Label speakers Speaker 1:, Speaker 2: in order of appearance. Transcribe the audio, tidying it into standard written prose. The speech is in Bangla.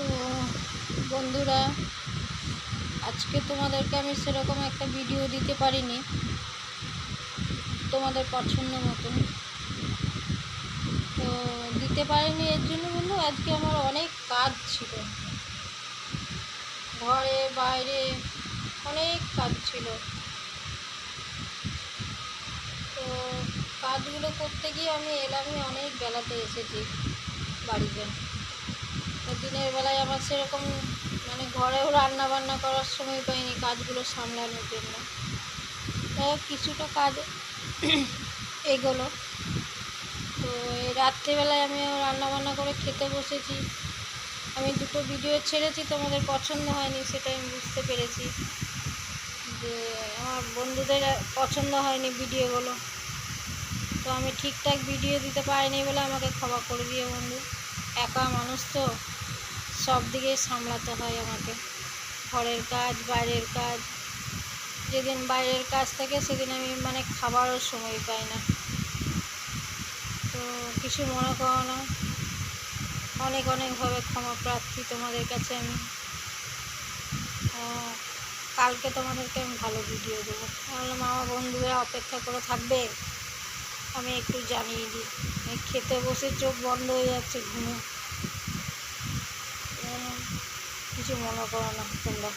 Speaker 1: তো বন্ধুরা, আজকে তোমাদেরকে আমি সেরকম একটা ভিডিও দিতে পারিনি তোমাদের পছন্দ মতন। তো দিতে পারিনি এর জন্য বন্ধু, আজকে আমার অনেক কাজ ছিল, ঘরে বাইরে অনেক কাজ ছিল। তো কাজগুলো করতে গিয়ে আমি এলামই অনেক বেলাতে এসেছি বাড়িতে। তো দিনের বেলায় আমার সেরকম ঘরেও রান্না বান্না করার সময় পাইনি কাজগুলো সামলানোর জন্য। কিছুটা কাজ এগোলো। তো এই রাত্রিবেলায় আমি রান্না বান্না করে খেতে বসেছি। আমি দুটো ভিডিও ছেড়েছি, তোমাদের পছন্দ হয়নি সেটা আমি বুঝতে পেরেছি, যে আমার বন্ধুদের পছন্দ হয়নি ভিডিওগুলো। তো আমি ঠিকঠাক ভিডিও দিতে পারিনি বলে আমাকে ক্ষমা করে দিও বন্ধু। একা মানুষ তো, সব দিকে সামলাতে হয় আমাকে, ঘরের কাজ বাইরের কাজ। যেদিন বাইরের কাজ থাকে সেদিন আমি খাবারও সময় পাই না। তো কিছু মনে করো না, অনেক অনেকভাবে ক্ষমা প্রার্থী তোমাদের কাছে আমি। কালকে তোমাদেরকে আমি ভালো ভিডিও দেবো। বললাম আমার বন্ধুরা অপেক্ষা করে থাকবে, আমি একটু জানিয়ে দিই। খেতে বসে চোখ বন্ধ হয়ে যাচ্ছে ঘুমে। কিছু মনে করো না তোমরা।